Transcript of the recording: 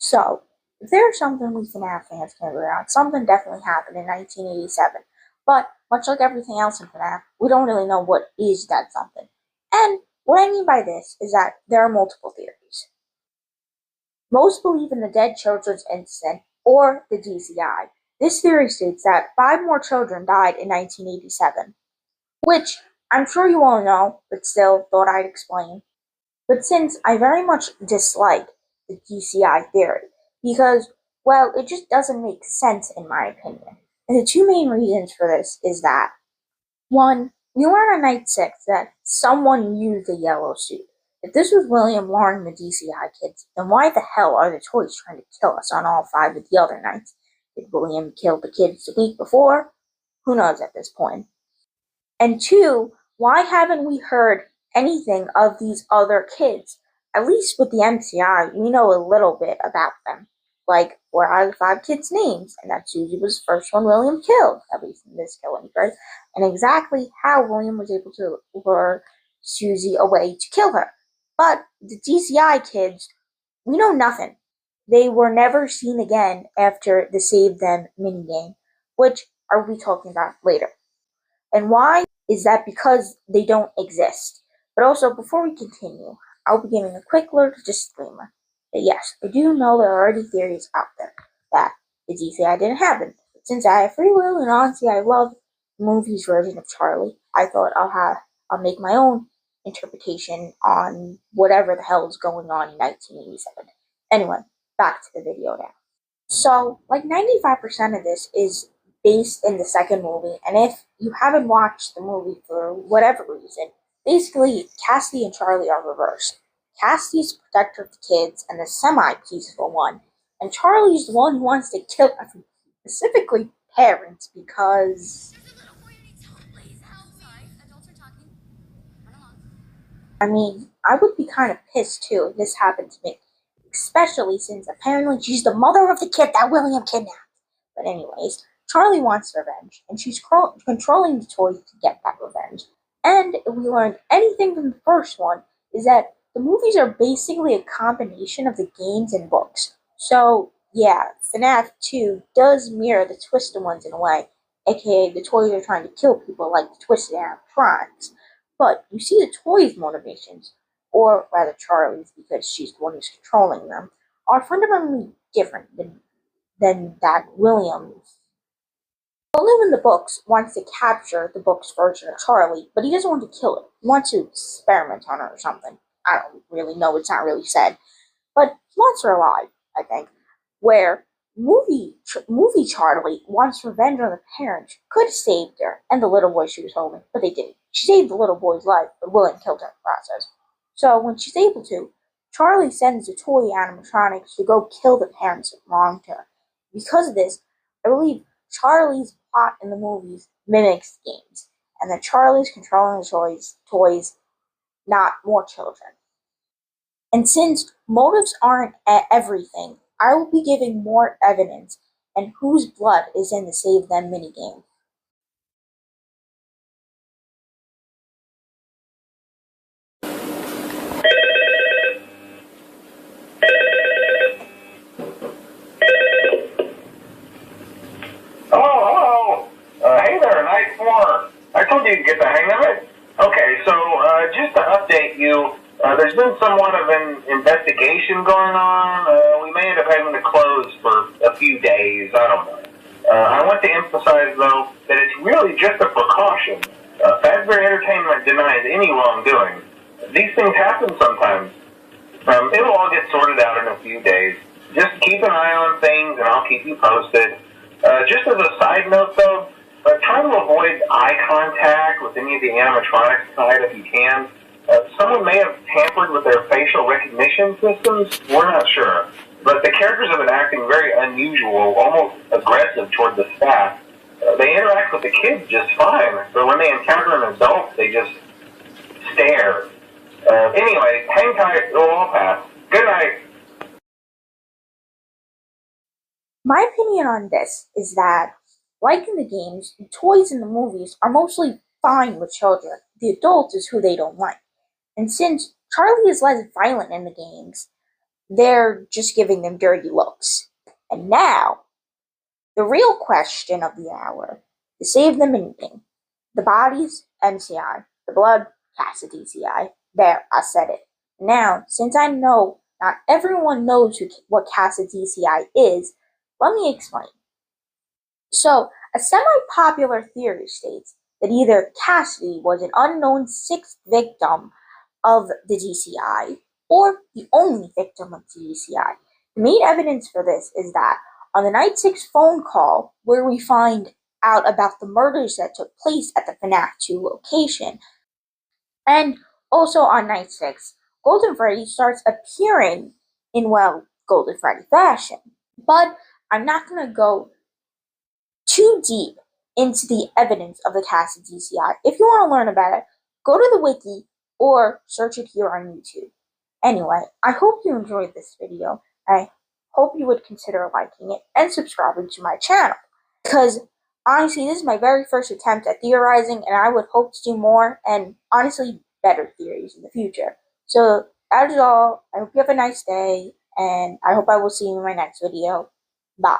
So, if there's something we FNAF fans can agree on, something definitely happened in 1987. But, much like everything else in FNAF, we don't really know what is that something. And what I mean by this is that there are multiple theories. Most believe in the Dead Children's Incident, or the DCI. This theory states that 5 more children died in 1987, which I'm sure you all know, but still thought I'd explain. But since I very much dislike the DCI theory, because, well, it just doesn't make sense in my opinion. And the two main reasons for this is that, one, we learn on night 6 that someone used a yellow suit. If this was William luring the DCI kids, then why the hell are the toys trying to kill us on all 5 of the other nights? Did William kill the kids the week before? Who knows at this point? And two, why haven't we heard anything of these other kids? At least with the MCI, we know a little bit about them. Like, what are the 5 kids' names? And that Susie was the first one William killed, at least in this killing, right? And exactly how William was able to lure Susie away to kill her. But the DCI kids, we know nothing. They were never seen again after the Save Them minigame, which are we talking about later. And why is that? Because they don't exist. But also, before we continue, I'll be giving a quick little disclaimer that yes, I do know there are already theories out there that the DCI didn't happen. But since I have free will and honestly I love the movie's version of Charlie, I thought I'll make my own interpretation on whatever the hell is going on in 1987. Anyway, back to the video now. So, like 95% of this is based in the second movie, and if you haven't watched the movie for whatever reason, basically Cassidy and Charlie are reversed. Cassidy's the protector of the kids and the semi-peaceful one, and Charlie's the one who wants to kill everyone, specifically parents, because I mean, I would be kind of pissed too if this happened to me, especially since apparently she's the mother of the kid that William kidnapped. But anyways, Charlie wants revenge, and she's controlling the toys to get that revenge. And if we learned anything from the first one, is that the movies are basically a combination of the games and books. So, yeah, FNAF 2 does mirror the Twisted ones in a way, aka the toys are trying to kill people like the Twisted animatronics. But you see the toys' motivations, or rather Charlie's, because she's the one who's controlling them, are fundamentally different than that William's. William in the books wants to capture the book's version of Charlie, but he doesn't want to kill her. He wants to experiment on her or something. I don't really know, it's not really said. But he wants her alive, I think. Where movie Charlie wants revenge on the parents, could have saved her and the little boy she was holding, but they didn't. She saved the little boy's life, but William killed her in the process. So when she's able to, Charlie sends the toy animatronics to go kill the parents that wronged her. Because of this, I believe Charlie's plot in the movies mimics the games, and that Charlie's controlling the toys, not more children. And since motives aren't everything, I will be giving more evidence and whose blood is in the Save Them minigame. Hello. Hey there, Night 4. I told you to get the hang of it. Okay, so just to update you, there's been somewhat of an investigation going on. We may end up having to close for a few days. I don't know. I want to emphasize, though, that it's really just a precaution. Fazbear Entertainment denies any wrongdoing. These things happen sometimes. It'll all get sorted out in a few days. Just keep an eye on things, and I'll keep you posted. Just as a side note, though, try to avoid eye contact with any of the animatronics side if you can. Someone may have tampered with their facial recognition systems. We're not sure. But the characters have been acting very unusual, almost aggressive toward the staff. They interact with the kids just fine, but when they encounter an adult, they just stare. Anyway, hang tight, it'll all pass. Good night. My opinion on this is that, like in the games, the toys in the movies are mostly fine with children. The adults is who they don't like. And since Charlie is less violent in the games, they're just giving them dirty looks. And now, the real question of the hour, to save them anything. The body's MCI, the blood, DCI. There, I said it. Now, since I know not everyone knows what DCI is, let me explain. So, a semi-popular theory states that either Cassidy was an unknown sixth victim of the DCI or the only victim of the DCI. The main evidence for this is that on the night 6 phone call, where we find out about the murders that took place at the fnaf 2 location, and also on night 6, Golden Freddy starts appearing in, well, Golden Freddy fashion. But I'm not going to go too deep into the evidence of the Cassidy DCI. If you want to learn about it, go to the wiki or search it here on YouTube. Anyway, I hope you enjoyed this video. I hope you would consider liking it and subscribing to my channel. Because honestly, this is my very first attempt at theorizing, and I would hope to do more and honestly better theories in the future. So that is all. I hope you have a nice day, and I hope I will see you in my next video. Bye.